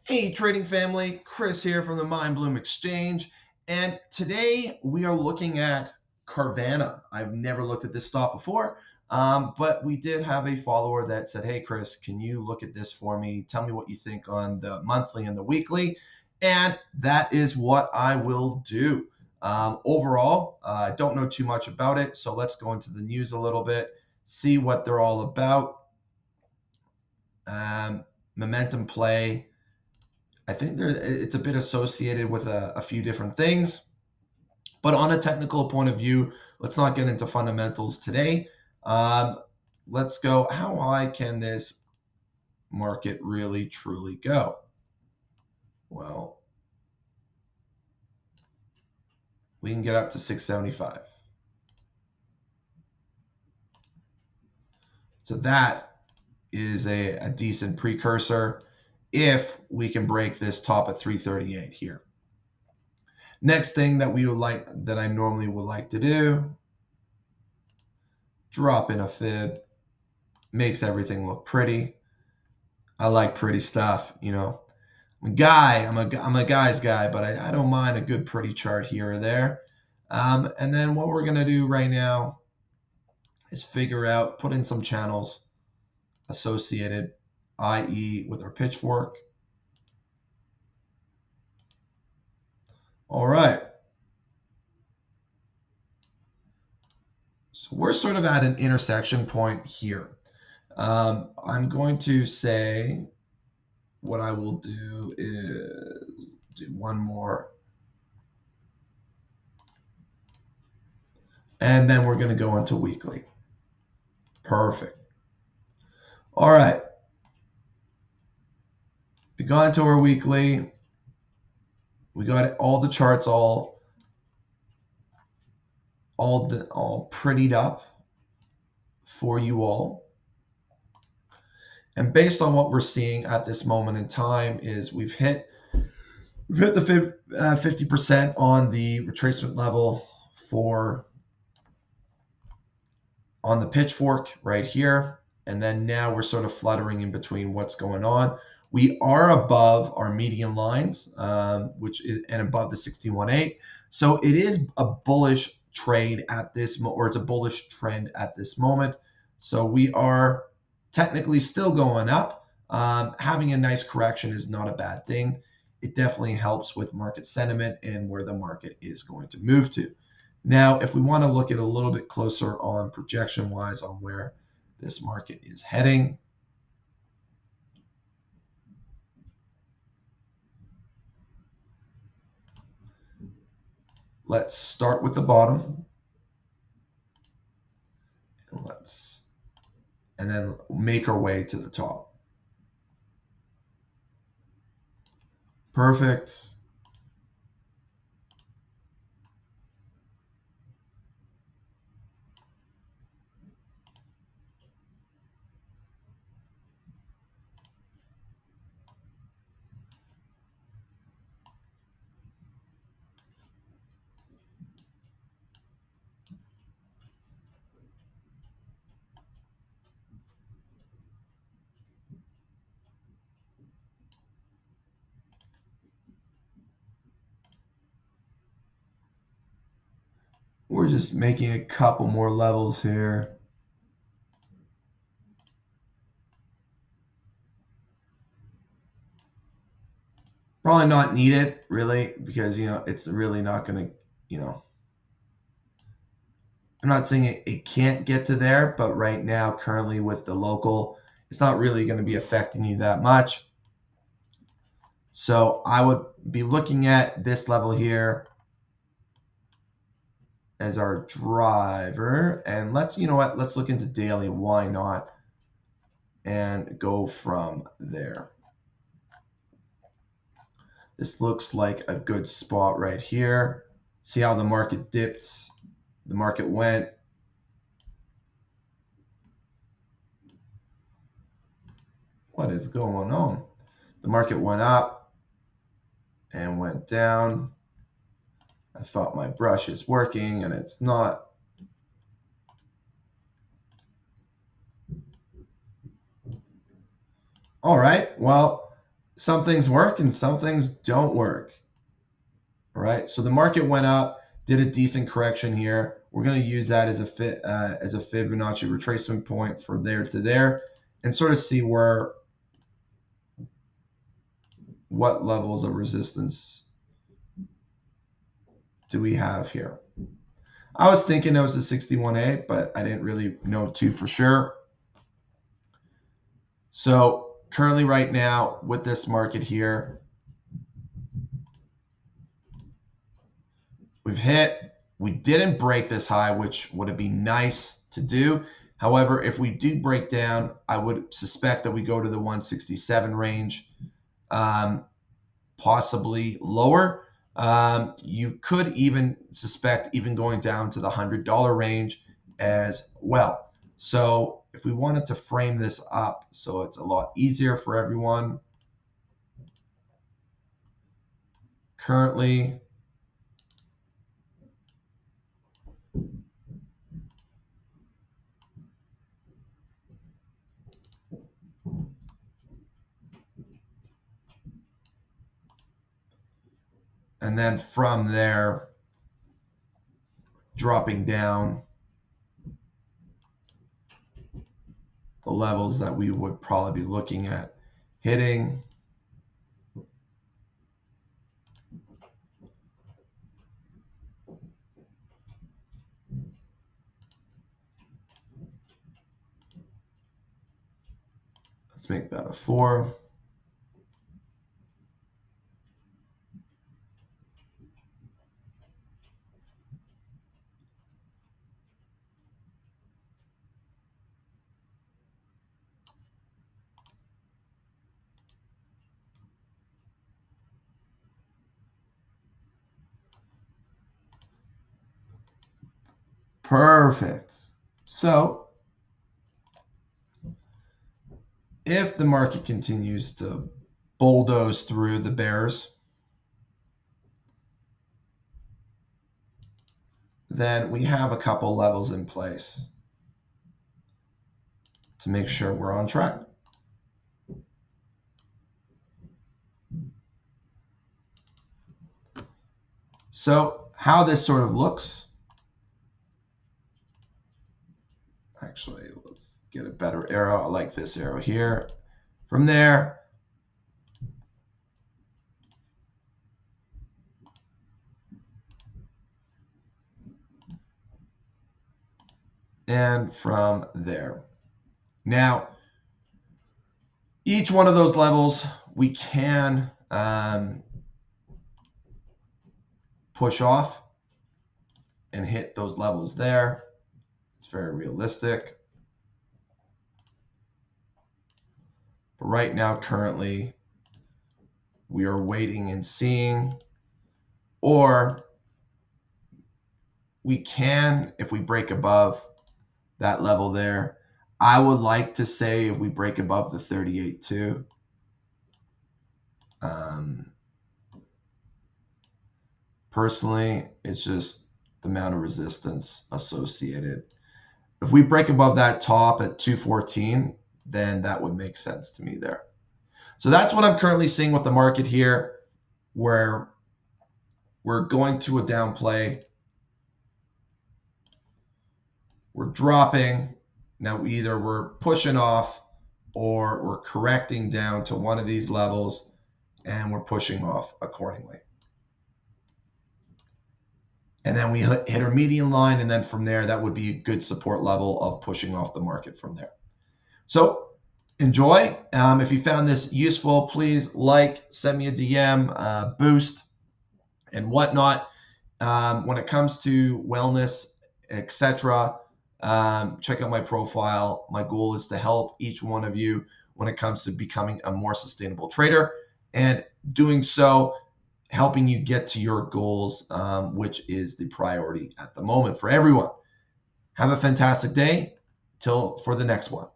Hey trading family, Kris here from the Mindbloome Exchange, and today we are looking at Carvana. I've never looked at this stock before, but we did have a follower that said, hey Kris, can you look at this for me? Tell me what you think on the monthly and the weekly, and that is what I will do. Overall, I don't know too much about it, so let's go into the news a little bit, see what they're all about. Momentum play. I think it's a bit associated with a few different things. But on a technical point of view, let's not get into fundamentals today. Let's go, how high can this market really truly go? Well, we can get up to 675. So that is a decent precursor if we can break this top at 338 here. Next thing that I normally would like to do, drop in a fib, makes everything look pretty. I like pretty stuff, you know. I'm a guy's guy, but I don't mind a good pretty chart here or there. And then what we're gonna do right now is put in some channels associated, i.e. with our pitchfork. All right. So we're sort of at an intersection point here. I'm going to say what I will do is do one more. And then we're going to go into weekly. Perfect. All right. We got into our weekly. We got all the charts all prettied up for you all. And based on what we're seeing at this moment in time is we've hit the 50% on the retracement level on the pitchfork right here. And then now we're sort of fluttering in between what's going on. We are above our median lines, and above the 61.8. So it is a bullish trade at this or it's a bullish trend at this moment. So we are technically still going up. Having a nice correction is not a bad thing. It definitely helps with market sentiment and where the market is going to move to. Now, if we want to look at a little bit closer on projection wise on where this market is heading, let's start with the bottom. And then make our way to the top. Perfect. We're just making a couple more levels here. Probably not needed, really, because, it's really not going to, I'm not saying it can't get to there, but right now, currently with the local, it's not really going to be affecting you that much. So I would be looking at this level here as our driver. And let's look into daily. Why not? And go from there. This looks like a good spot right here. See how the market dipped, the market went. What is going on? The market went up and went down. I thought my brush is working and it's not. All right, well, some things work and some things don't work. All right, so the market went up, did a decent correction here. We're going to use that as a Fibonacci retracement point for there to there, and sort of see what levels of resistance do we have here. I was thinking it was a 61A, but I didn't really know too for sure. So currently right now with this market here, we've hit, we didn't break this high, which would have been nice to do. However, if we do break down, I would suspect that we go to the 167 range, possibly lower. You could even suspect even going down to the $100 range as well. So if we wanted to frame this up so it's a lot easier for everyone, currently and then from there dropping down the levels that we would probably be looking at hitting. Let's make that a 4. Perfect. So if the market continues to bulldoze through the bears, then we have a couple levels in place to make sure we're on track. So how this sort of looks, actually, let's get a better arrow. I like this arrow here. From there, and from there. Now, each one of those levels we can push off and hit those levels there. It's very realistic. But right now, currently, we are waiting and seeing, or we can, if we break above that level there, I would like to say if we break above the 38.2, personally, it's just the amount of resistance associated. If we break above that top at 214, then that would make sense to me there. So that's what I'm currently seeing with the market here, where we're going to a down play. We're dropping. Now either we're pushing off or we're correcting down to one of these levels and we're pushing off accordingly. And then we hit our median line, and then from there, that would be a good support level of pushing off the market from there. So enjoy. If you found this useful, please like, send me a DM, boost, and whatnot. When it comes to wellness, etc., check out my profile. My goal is to help each one of you when it comes to becoming a more sustainable trader, and doing so, helping you get to your goals, which is the priority at the moment for everyone. Have a fantastic day. Till for the next one.